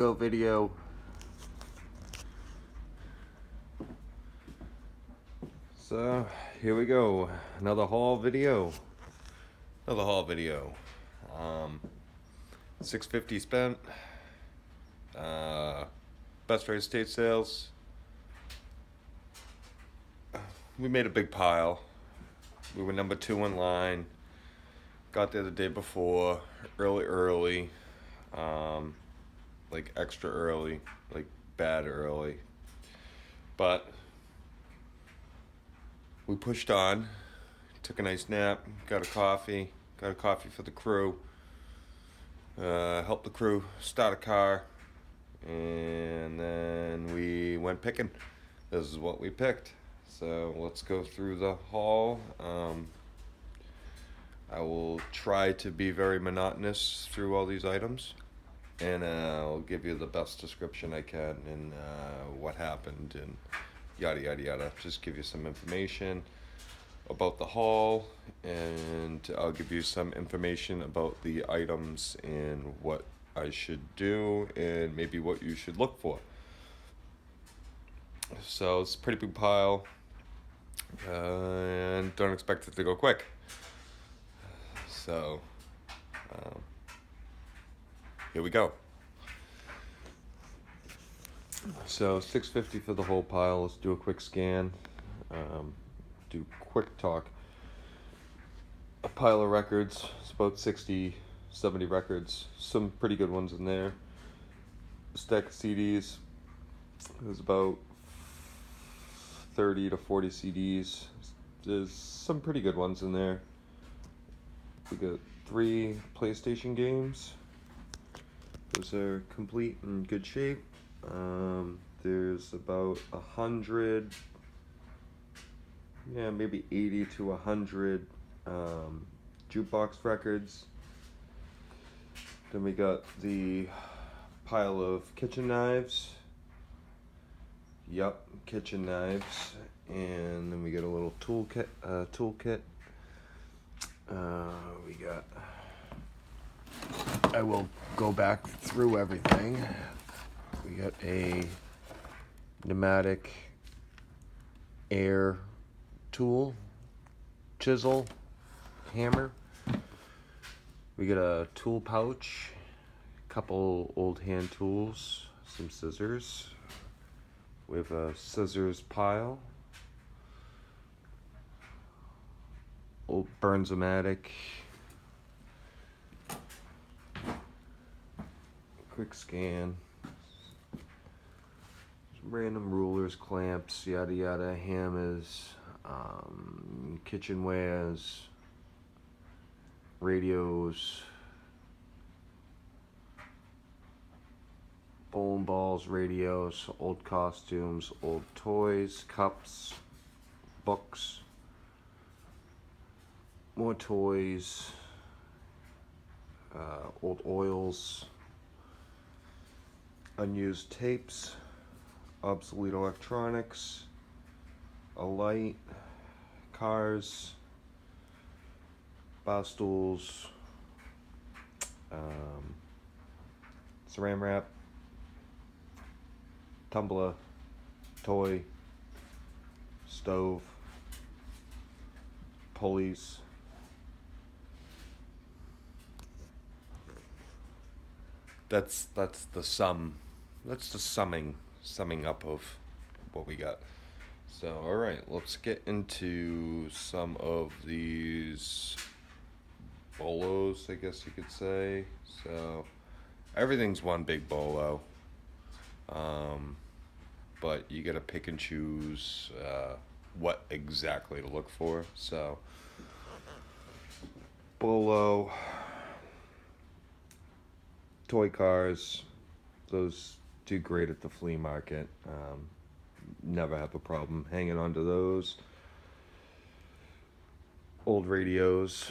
go video. So here we go, another haul video. $650 spent. Best rate Estatesales. We made a big pile. We were number 2 in line. Got there the day before, early. Like extra early, like bad early. But we pushed on, took a nice nap, got a coffee for the crew, helped the crew start a car, and then we went picking. This is what we picked. So let's go through the haul. I will try to be very monotonous through all these items, and I'll give you the best description I can and what happened and yada yada yada. Just give you some information about the haul, and I'll give you some information about the items and what I should do and maybe what you should look for. So it's a pretty big pile, and don't expect it to go quick. So here we go. So $650 for the whole pile. Let's do a quick scan. Do quick talk. A pile of records. It's about 60, 70 records. Some pretty good ones in there. A stack of CDs. There's about 30 to 40 CDs. There's some pretty good ones in there. We got 3 PlayStation games. Those are complete and good shape. There's about 100, maybe 80 to 100 jukebox records. Then we got the pile of kitchen knives. Yup, kitchen knives. And then we get a little toolkit. We got. I will go back through everything. We got a pneumatic air tool, chisel, hammer. We got a tool pouch, a couple old hand tools, some scissors. We have a scissors pile, old Burns-O-Matic. Quick scan. Random rulers, clamps, yada yada, hammers, kitchenwares, radios, bowling balls, radios, old costumes, old toys, cups, books, more toys, old oils, unused tapes, obsolete electronics, a light, cars, bar stools, saran wrap, tumbler, toy, stove, pulleys. That's the sum. That's the summing up of what we got. So, all right, let's get into some of these bolos, I guess you could say. So, everything's one big bolo, but you gotta pick and choose what exactly to look for. So, bolo, toy cars, those do great at the flea market. Never have a problem hanging on to those. Old radios,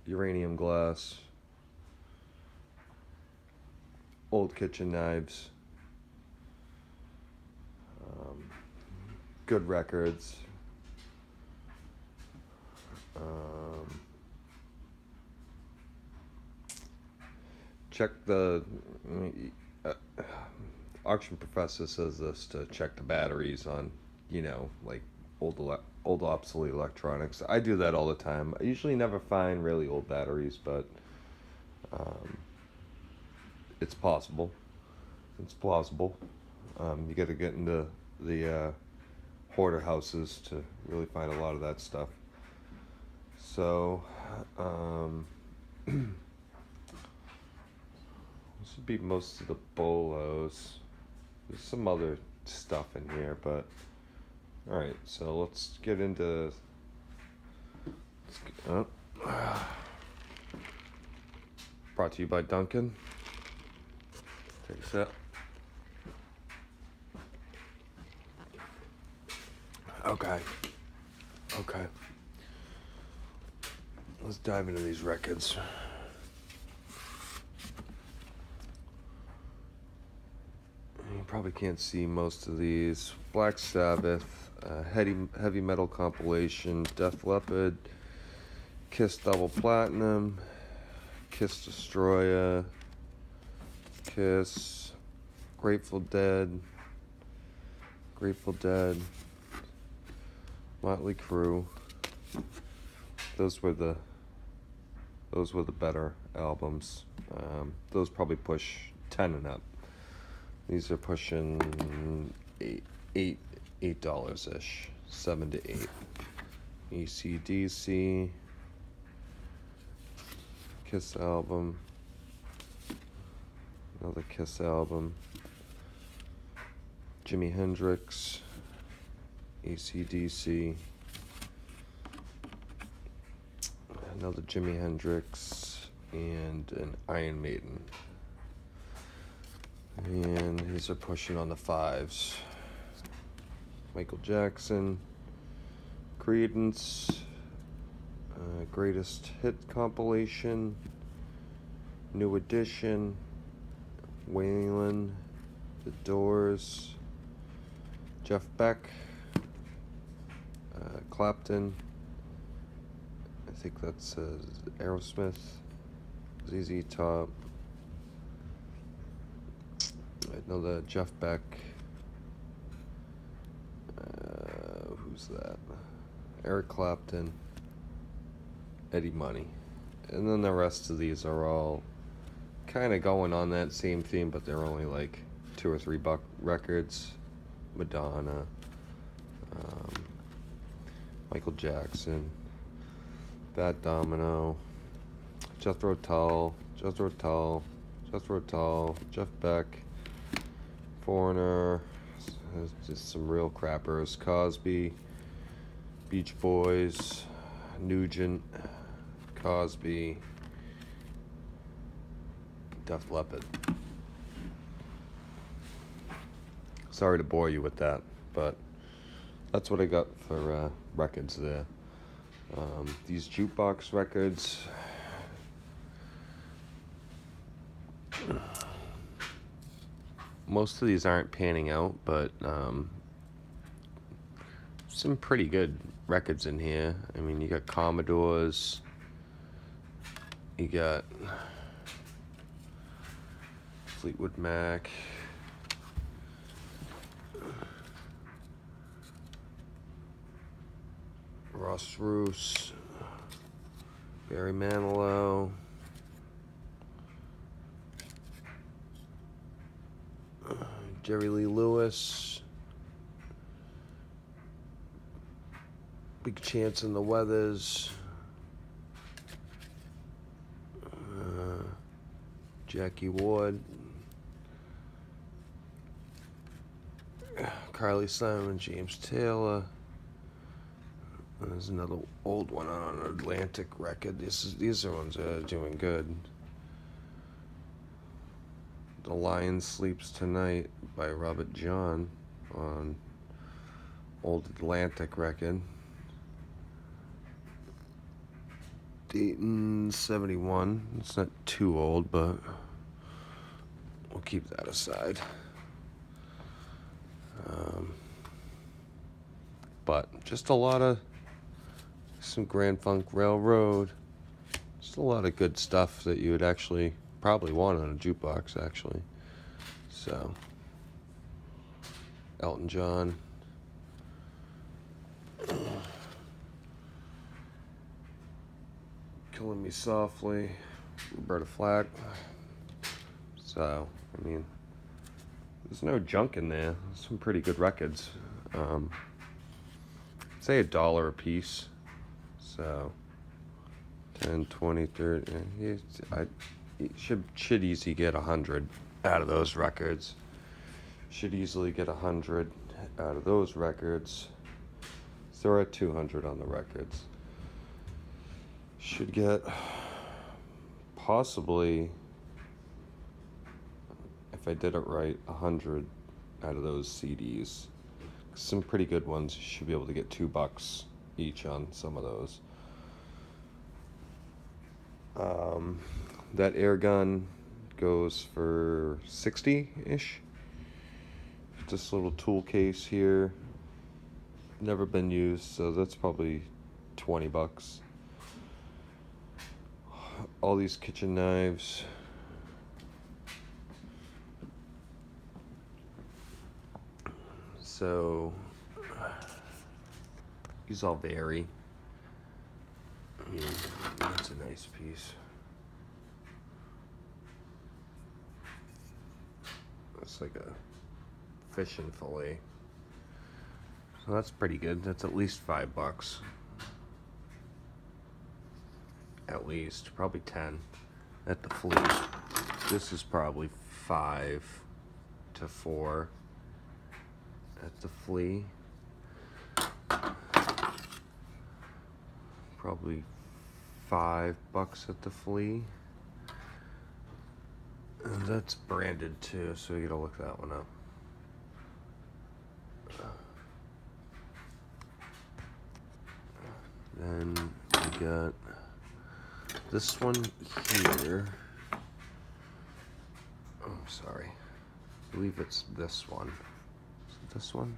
uranium glass, old kitchen knives, good records, check the uh, auction professor says this to check the batteries on, like old obsolete electronics. I do that all the time. I usually never find really old batteries, but um, it's possible. It's plausible. You got to get into the hoarder houses to really find a lot of that stuff. So, this would be most of the bolos. There's some other stuff in here, but alright, so let's get into. Brought to you by Duncan. Take a sip. Okay. Let's dive into these records. You probably can't see most of these. Black Sabbath, heavy metal compilation, Def Leppard, Kiss Double Platinum, Kiss Destroyer, Kiss, Grateful Dead, Motley Crue. Those were the better albums. Those probably push 10 and up. These are pushing $8 ish, 7 to 8. AC/DC, Kiss album, another Kiss album, Jimi Hendrix, AC/DC, another Jimi Hendrix, and an Iron Maiden. And these are pushing on the 5s. Michael Jackson, Creedence, Greatest Hit compilation, New Edition, Waylon, The Doors, Jeff Beck, Clapton, I think that's Aerosmith, ZZ Top, another Jeff Beck, who's that? Eric Clapton, Eddie Money. And then the rest of these are all kind of going on that same theme, but they're only like $2 or $3 records. Madonna, Michael Jackson, Bad Domino, Jethro Tull, Jeff Beck, Foreigner, just some real crappers, Cosby, Beach Boys, Nugent, Cosby, Def Leppard. Sorry to bore you with that, but that's what I got for records there. These jukebox records, most of these aren't panning out, but some pretty good records in here. I mean, you got Commodores, you got Fleetwood Mac, Ross Roos, Barry Manilow, Jerry Lee Lewis, Big Chance and the Weathers, Jackie Ward, Carly Simon, James Taylor. There's another old one on an Atlantic record. These are ones that are doing good. The Lion Sleeps Tonight by Robert John on old Atlantic record. Dayton 71. It's not too old, but we'll keep that aside. But just a lot of some Grand Funk Railroad. Just a lot of good stuff that you would actually probably want on a jukebox, actually. So, Elton John. Killing Me Softly, Roberta Flack. So, I mean, there's no junk in there. There's some pretty good records. Say $1 a piece. So, 10, 20, 30. Should easily get 100 out of those records. Should easily get 100 out of those records. So we're at 200 on the records. Should get possibly, if I did it right, 100 out of those CDs. Some pretty good ones. You should be able to get $2 each on some of those. That air gun goes for 60-ish. This little tool case here, never been used, so that's probably $20. All these kitchen knives. So these all vary. I mean, that's a nice piece. It's like a fish and fillet. So that's pretty good. That's at least $5. At least, probably 10 at the flea. This is probably 5 to 4 at the flea. Probably $5 at the flea. And that's branded too, so you gotta look that one up. Then we got this one here. Oh, sorry. I believe it's this one. Is it this one?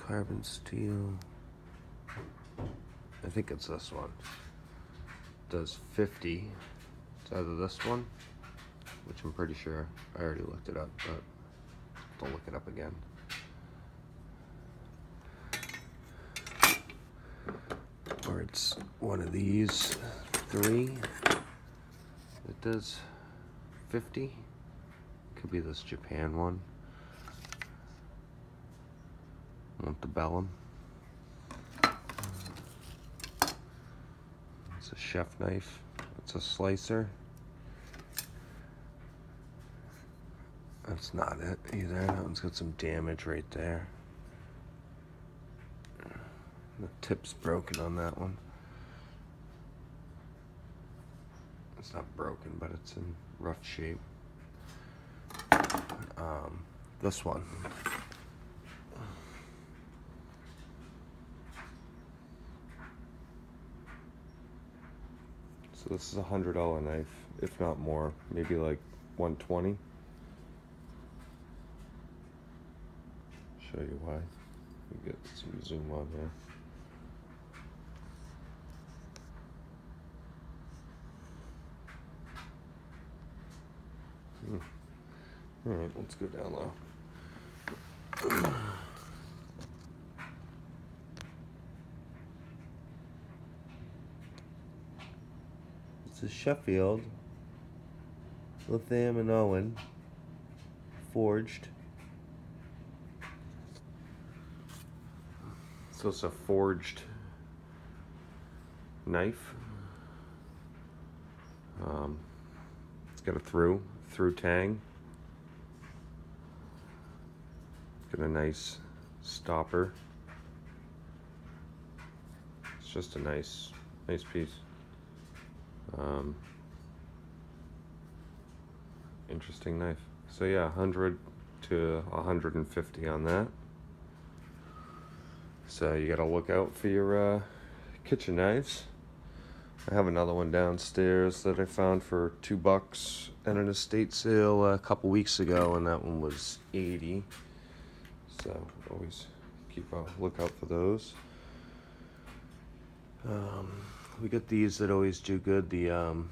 Carbon steel. I think it's this one. Does 50. It's either this one, which I'm pretty sure I already looked it up, but I'll look it up again. Or it's one of these 3. It does 50. Could be this Japan one. Montebellum. It's a chef knife. It's a slicer. That's not it either. That one's got some damage right there. The tip's broken on that one. It's not broken, but it's in rough shape. This one. So this is a $100 knife, if not more, maybe like 120. Show you why. We get some zoom on here. All right, let's go down low. It's a Sheffield lithium and Owen forged. So it's a forged knife. It's got a through tang. It's got a nice stopper. It's just a nice piece. Interesting knife. So yeah, 100 to 150 on that. So you gotta look out for your kitchen knives. I have another one downstairs that I found for $2 at an estate sale a couple weeks ago, and that one was 80. So always keep a lookout for those. We got these that always do good, the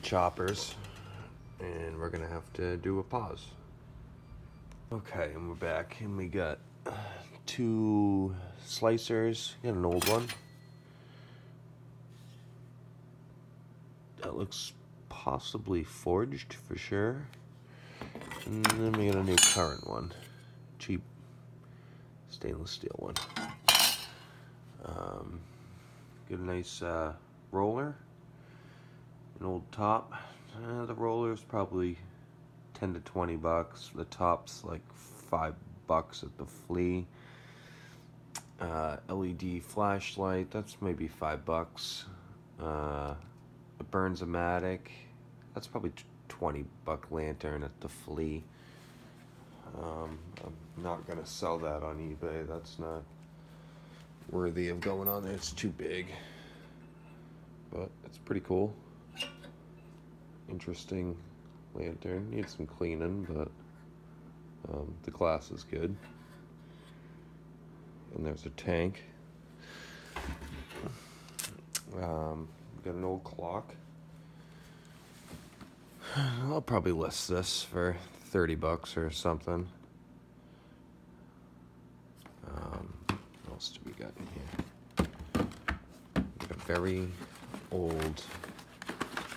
choppers, and we're gonna have to do a pause. Okay, and we're back, and we got 2 slicers. Got an old one that looks possibly forged for sure, and then we got a new current one, cheap stainless steel one. Get a nice roller, an old top. The roller's probably 10 to 20 bucks. The top's like $5 at the flea. LED flashlight, that's maybe $5. It burns a matic. That's probably $20 lantern at the flea. I'm not gonna sell that on eBay. That's not worthy of going on there. It's too big, but it's pretty cool. Interesting lantern. Needs some cleaning, but the glass is good. And there's a tank. Got an old clock. I'll probably list this for $30 or something. What else do we got in here? We got a very old,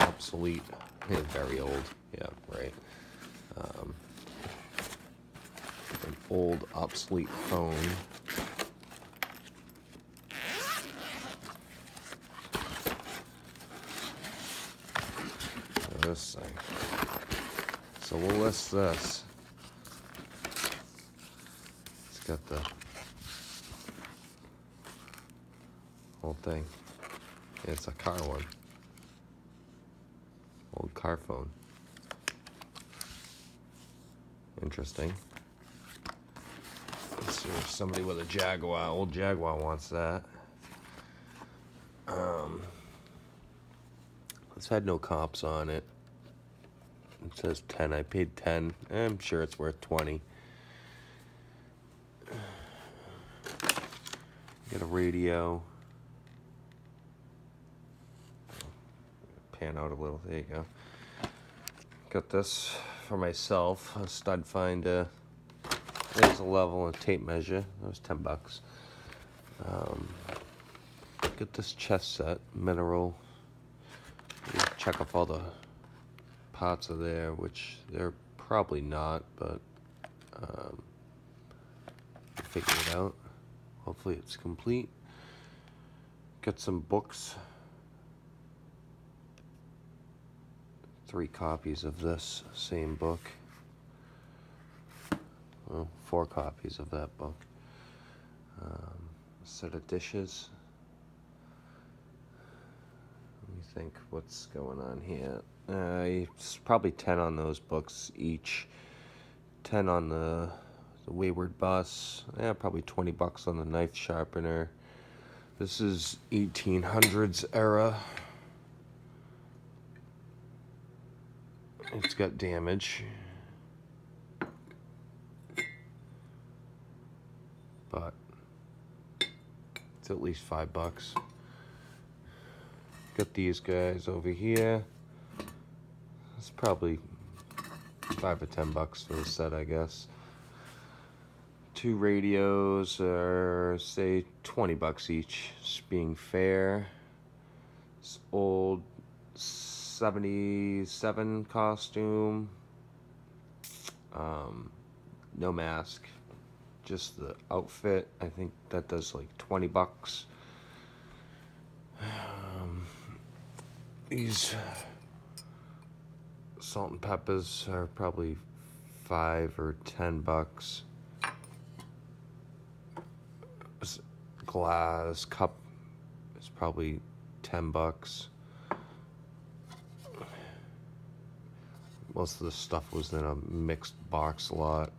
obsolete. Very old. Yeah, right. An old, obsolete phone. This thing. So we'll list this. It's got the whole thing. It's a car one. Old car phone. Interesting. Let's see if somebody with a Jaguar, old Jaguar wants that. It's had no comps on it. It says 10. I paid 10. I'm sure it's worth 20. Got a radio. Pan out a little. There you go. Got this for myself. A stud finder. There's a level and tape measure. That was $10. Got this chess set, mineral. Check off all the parts are there, which they're probably not, but figure it out. Hopefully it's complete. Got some books. 3 copies of this same book. Well, 4 copies of that book. A set of dishes. Let me think what's going on here. It's probably 10 on those books each. 10 on the Wayward Bus. Yeah, probably $20 on the knife sharpener. This is 1800s era. It's got damage, but it's at least $5. Got these guys over here. It's probably $5 or $10 for the set, I guess. 2 radios are, say, $20 each, just being fair. This old 77 costume. No mask, just the outfit. I think that does like $20. These salt and peppers are probably $5 or $10. This glass cup is probably $10. Most of the stuff was in a mixed box lot.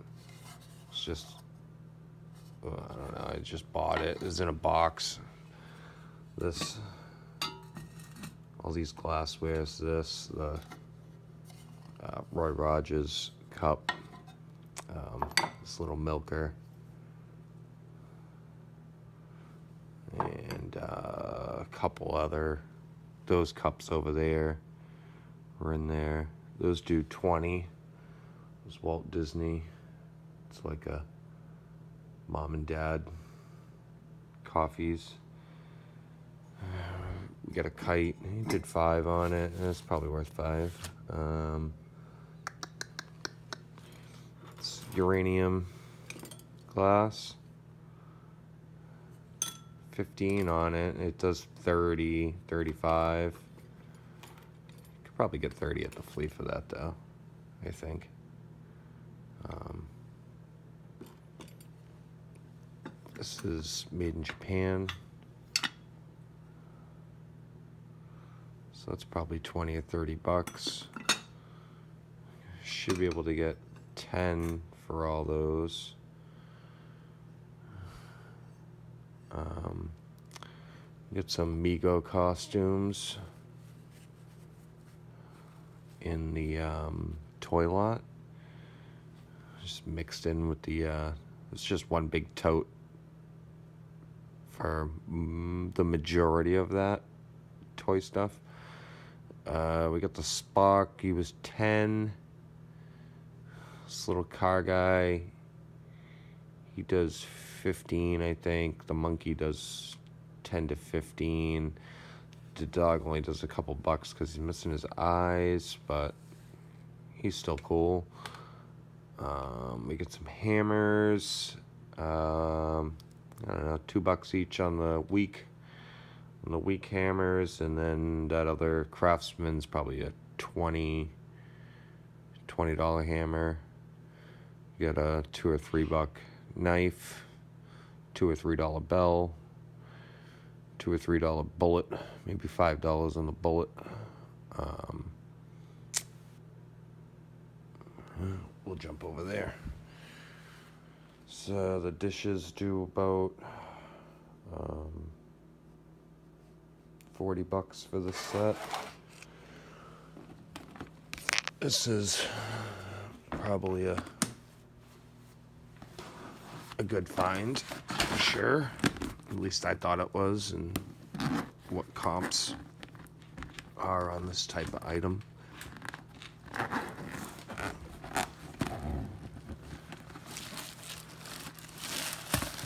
It's just, I don't know, I just bought it. It was in a box. This, all these glasswares, the Roy Rogers cup, this little milker, and couple other, those cups over there were in there. Those do 20. It Walt Disney. It's like a mom and dad coffees. We got a kite. He did 5 on it. It's probably worth 5. It's uranium glass. 15 on it. It does 30, 35. Could probably get 30 at the flea for that though, I think. This is made in Japan. So it's probably 20 or 30 bucks. Should be able to get 10 for all those. Get some Migo costumes in the toy lot. Just mixed in with the, it's just one big tote for the majority of that toy stuff. We got the Spock, he was 10. This little car guy, he does 15, I think. The monkey does 10 to 15. The dog only does a couple bucks because he's missing his eyes, but he's still cool. We get some hammers. I don't know, $2 each on the weak hammers, and then that other Craftsman's probably a $20 hammer. You get a $2 or $3 knife, $2 or $3 bell, $2 or $3 bullet, maybe $5 on the bullet. We'll jump over there. So the dishes do about $40 for this set. This is probably a good find, for sure. At least I thought it was, and what comps are on this type of item.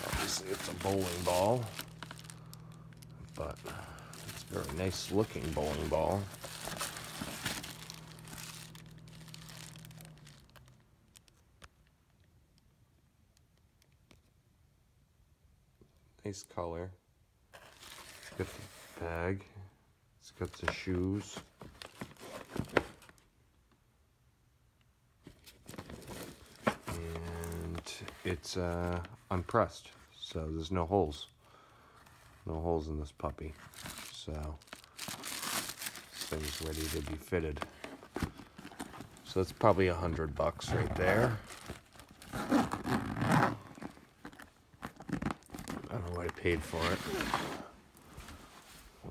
Obviously it's a bowling ball, but it's a very nice looking bowling ball. Nice color. It's got the bag. It's got the shoes. And it's unpressed, so there's no holes. No holes in this puppy. So this thing's ready to be fitted. So it's probably $100 right there. I don't know what I paid for it.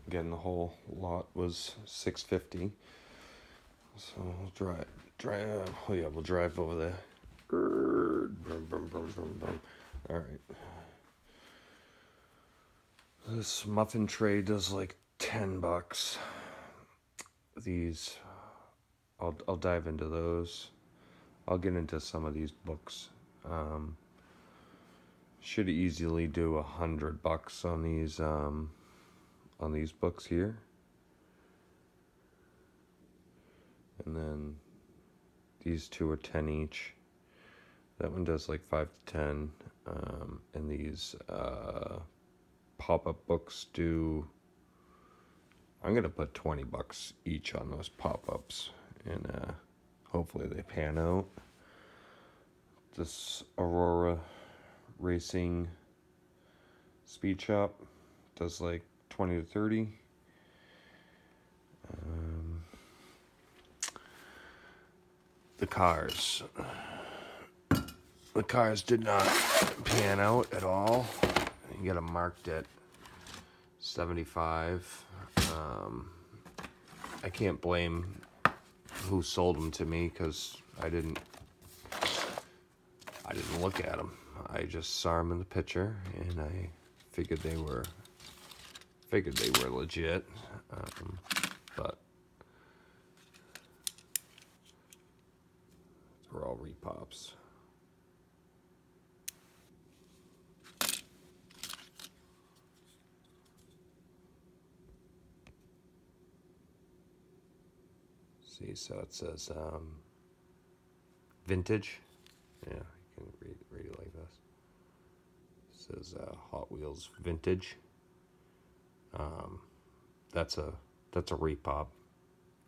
Again, the whole lot was $6.50. So we'll drive. Oh yeah, we'll drive over there. All right. This muffin tray does like $10. These, I'll dive into those. I'll get into some of these books. Should easily do $100 on these books here. And then these two are 10 each. That one does like 5 to 10. And these pop-up books do, I'm gonna put $20 each on those pop-ups, and hopefully they pan out. This Aurora Racing Speed Shop does like 20 to 30. The cars did not pan out at all. You got them marked at 75. I can't blame who sold them to me, because I didn't look at them. I just saw them in the picture, and I figured they were figured they were legit, but they're all repops. See, so it says vintage. Yeah, you can read it like this. It says Hot Wheels vintage. That's a repop.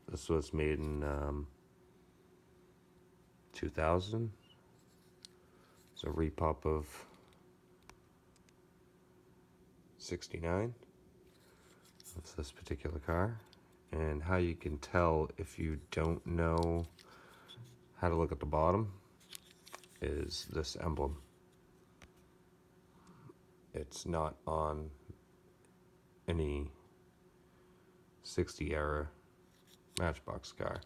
This was made in 2000. It's a repop of 69 of this particular car. And how you can tell if you don't know how to look at the bottom is this emblem. It's not on any 60 era Matchbox car.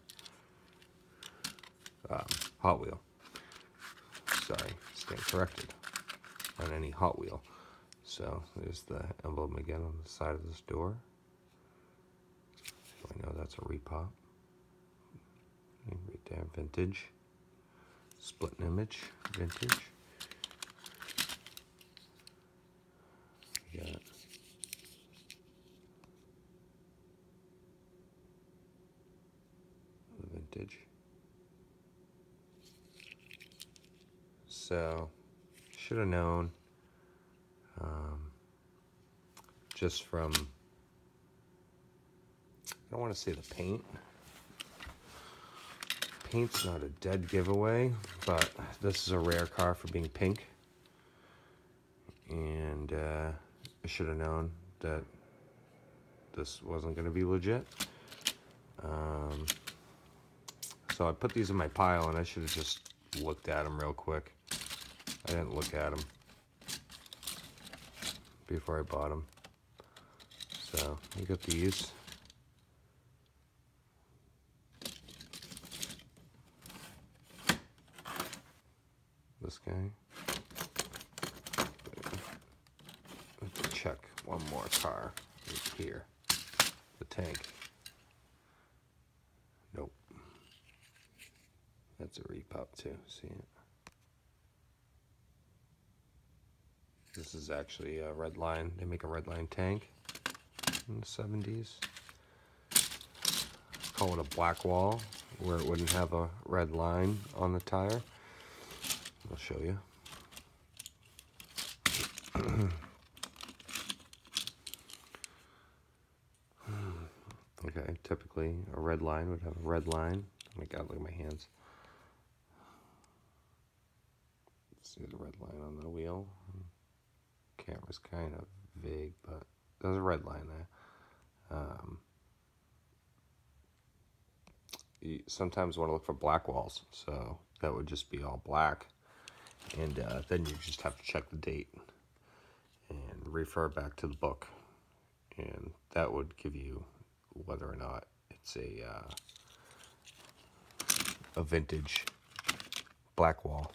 Hot Wheel. Sorry, stand corrected. On any Hot Wheel. So there's the emblem again on the side of this door. So I know that's a repop. And right there, vintage. Split an image, vintage. You got the vintage. So, should have known just from, I don't want to say the paint. Paint's not a dead giveaway, but this is a rare car for being pink. And I should have known that this wasn't going to be legit. So I put these in my pile, and I should have just looked at them real quick. I didn't look at them before I bought them. So I got these. This guy. Let's check one more car right here. The tank. Nope. That's a repop too. See it? This is actually a red line. They make a red line tank in the 70s. Call it a black wall, where it wouldn't have a red line on the tire. I'll show you. Okay, typically a red line would have a red line. Oh my god, look at my hands. See the red line on the wheel. Camera's kind of vague, but there's a red line there. You sometimes want to look for black walls, so that would just be all black. And then you just have to check the date and refer back to the book. And that would give you whether or not it's a vintage black wall.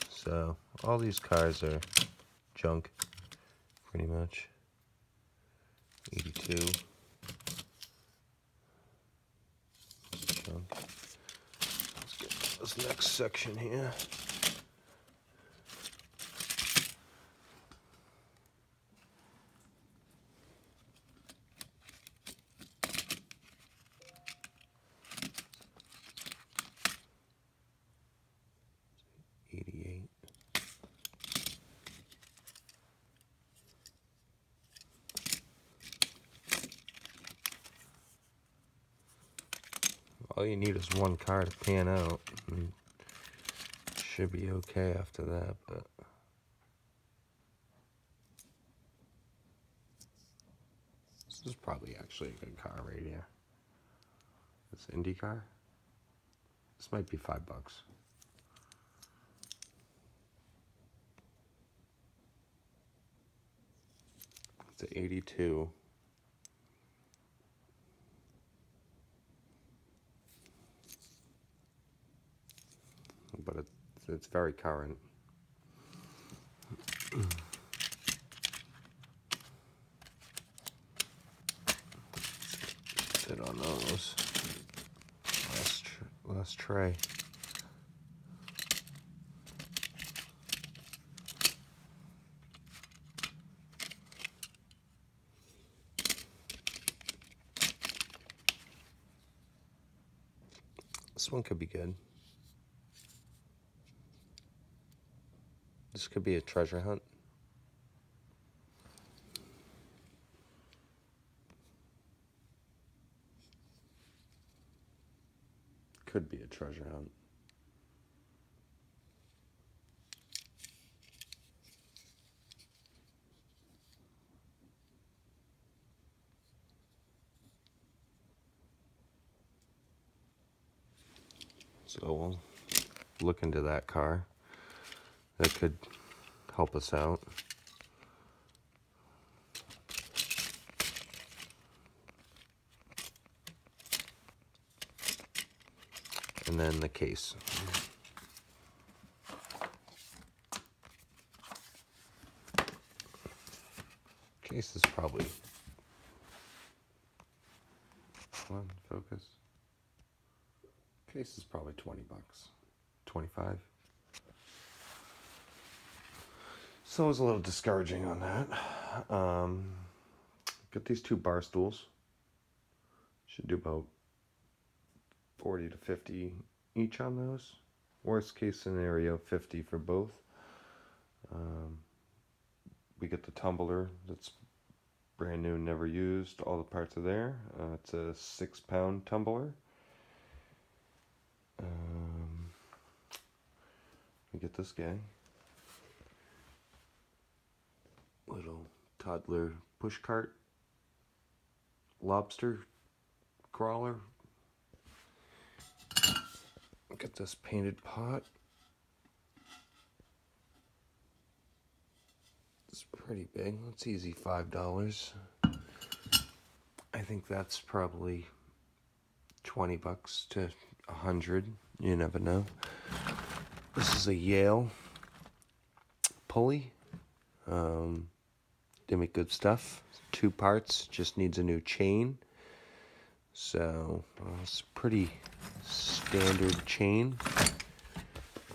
So all these cars are junk, pretty much. 82. Junk. Let's get to this next section here. All you need is one car to pan out, and should be okay after that, but this is probably actually a good car right here. This Indy car. This might be $5. It's an 82. But it's very current. Sit on those. Last tray. This one could be good. This could be a treasure hunt. Could be a treasure hunt. So we'll look into that car. That could help us out. And then the case. Case is probably, come on, focus. Case is probably 20 bucks, 25. So it was a little discouraging on that. Got these 2 bar stools. Should do about 40 to 50 each on those. Worst case scenario, 50 for both. We get the tumbler that's brand new, never used. All the parts are there. It's a 6-pound tumbler. We get this guy. Little toddler push cart. Lobster crawler. Get this painted pot. It's pretty big. It's easy $5. I think that's probably 20 bucks to 100. You never know. This is a Yale pulley. They make good stuff. 2 parts. Just needs a new chain. So it's a pretty standard chain.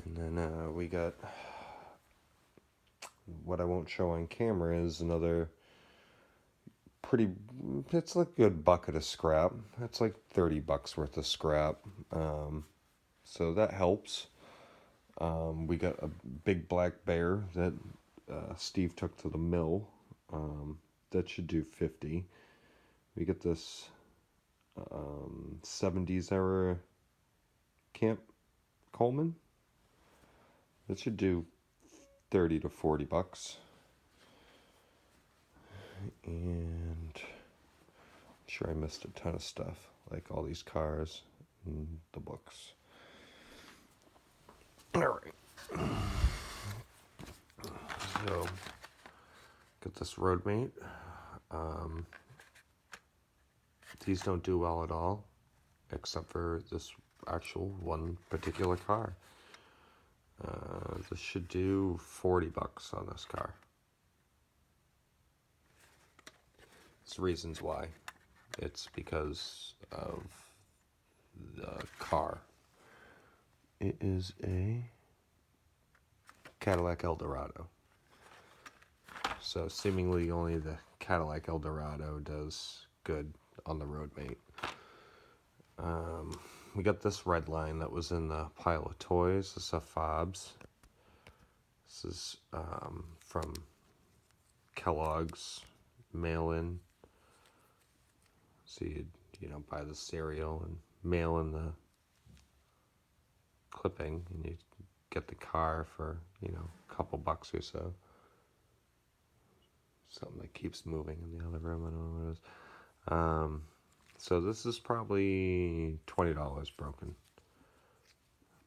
And then we got, what I won't show on camera is another pretty, it's like a good bucket of scrap. It's like 30 bucks worth of scrap. So that helps. We got a big black bear that Steve took to the mill. That should do 50. We get this 70s era Camp Coleman. That should do 30 to 40 bucks. And I'm sure I missed a ton of stuff, like all these cars and the books. All right. So, get this Roadmate. These don't do well at all, except for this actual one particular car. This should do 40 bucks on this car. There's reasons why. It's because of the car. It is a Cadillac Eldorado. So seemingly only the Cadillac Eldorado does good on the Roadmate. We got this red line that was in the pile of toys. This is a Fobs. This is from Kellogg's mail-in. So you know, buy the cereal and mail in the clipping, and you get the car for, you know, a couple bucks or so. Something that keeps moving in the other room. I don't know what it is. So this is probably $20 broken.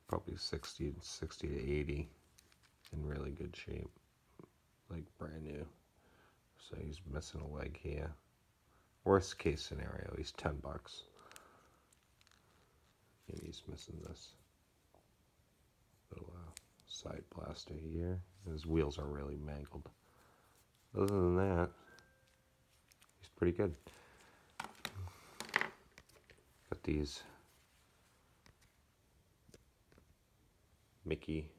Probably 60 to 80 in really good shape. Like brand new. So he's missing a leg here. Worst case scenario, he's 10 bucks. And he's missing this little side blaster here. His wheels are really mangled. Other than that, he's pretty good. Got these Mickey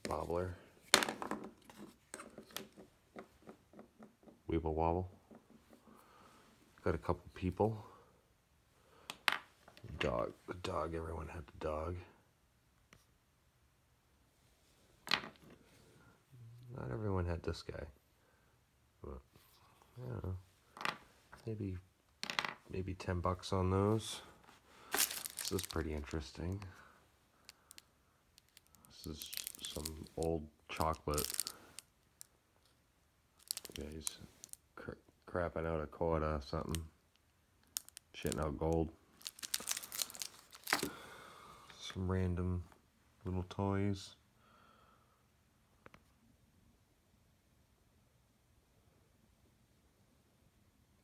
bobbler, Weeble Wobble. Got a couple people. The dog, everyone had the dog. Not everyone had this guy. But, I don't know. Maybe $10 on those. This is pretty interesting. This is some old chocolate. Yeah, he's crapping out a quarter or something. Shitting out gold. Some random little toys.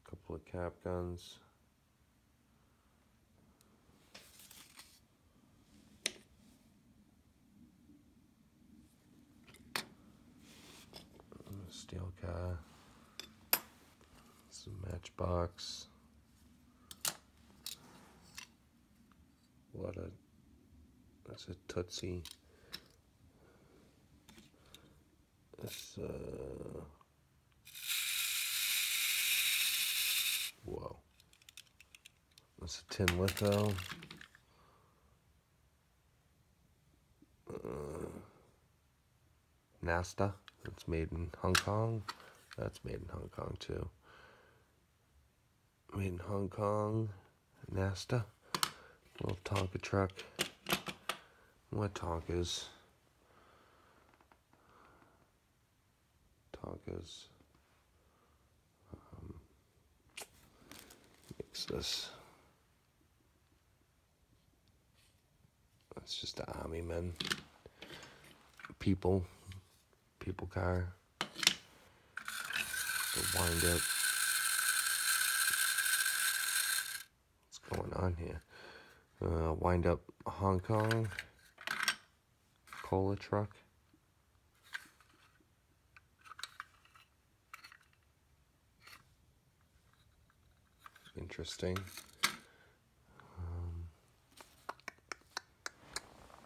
Couple of cap guns. Steel car. Some matchbox. That's a Tootsie. This, whoa. That's a tin litho. Nasta. That's made in Hong Kong. That's made in Hong Kong too. Made in Hong Kong. Nasta. Little Tonka truck. What Tonkas? Tonkas. Makes this. That's just the army men. People car. The wind up. What's going on here? Wind up Hong Kong. Cola truck. Interesting.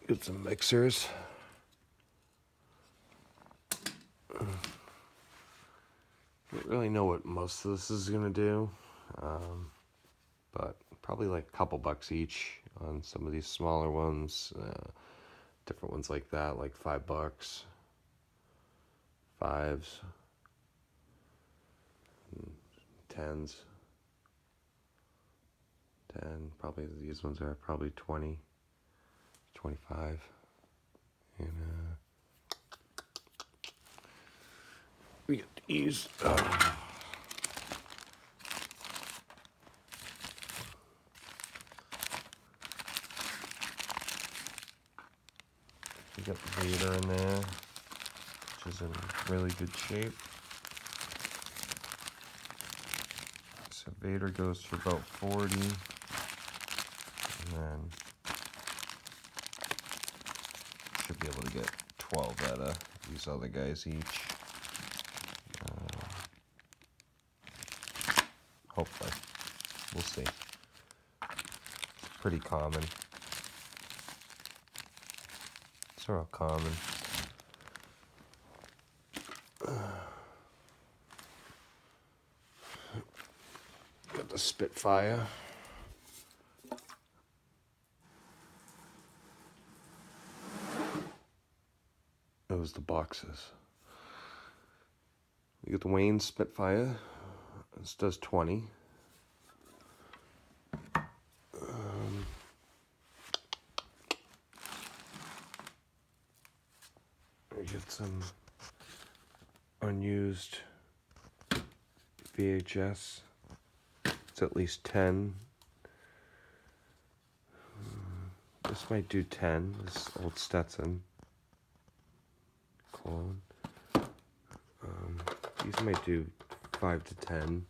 Get some mixers. Don't really know what most of this is gonna do, but probably like a couple bucks each on some of these smaller ones. Different ones like that, like $5, fives, 10s. 10, probably these ones are probably 20, 25. And we get these. We got the Vader in there, which is in really good shape. So Vader goes for about 40, and then should be able to get 12 out of these other guys each. Hopefully, we'll see. It's pretty common. It's all common. Got the Spitfire. Those the boxes. We got the Wayne Spitfire. This does 20. We get some unused VHS. It's at least 10. This might do 10. This old Stetson clone. These might do 5 to 10.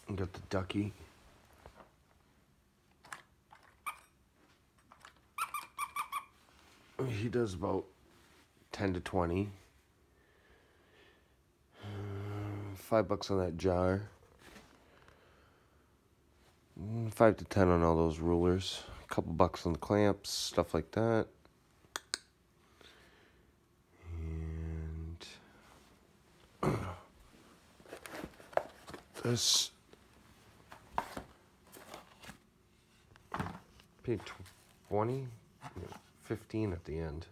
We got the Ducky. He does about 10 to 20. $5 on that jar. 5 to 10 on all those rulers. A couple bucks on the clamps, stuff like that. And this paid 20, 15 at the end.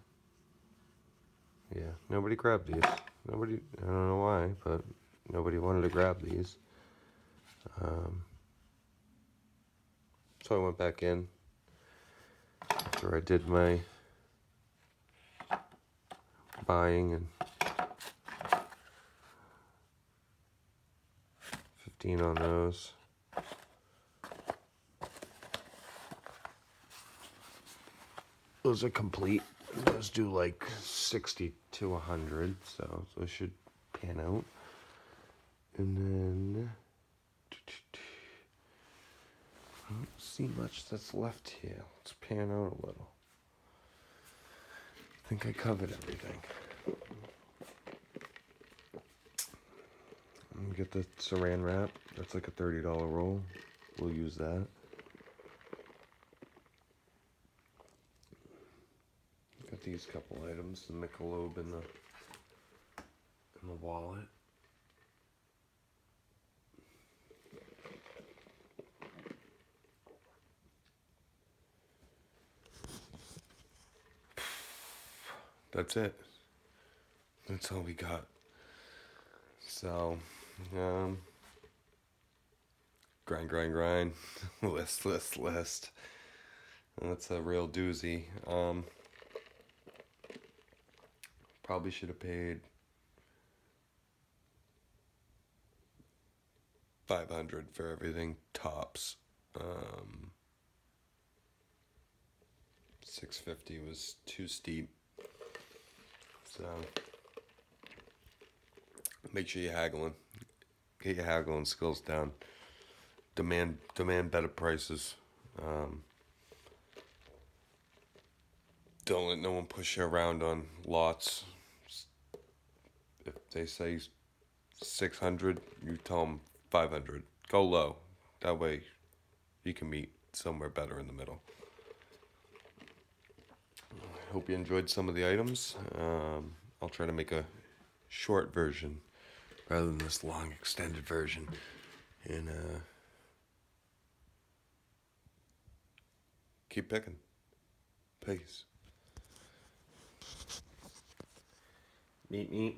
Yeah, nobody grabbed these. Nobody, I don't know why, but nobody wanted to grab these. So I went back in after I did my buying, and 15 on those. Those are complete. Those do like 60 to 100, so those should pan out. And then I don't see much that's left here. Let's pan out a little. I think I covered everything. I'm gonna get the saran wrap. That's like a $30 roll. We'll use that. Got these couple items, the Michelob and the wallet. That's it. That's all we got. So, grind. list. That's a real doozy. Probably should have paid $500 for everything tops. $650 was too steep. So make sure you're haggling. Get your haggling skills down. Demand better prices. Don't let no one push you around on lots. If they say 600, you tell them 500. Go low. That way you can meet somewhere better in the middle. I hope you enjoyed some of the items. I'll try to make a short version rather than this long extended version. And keep picking. Peace. Meet.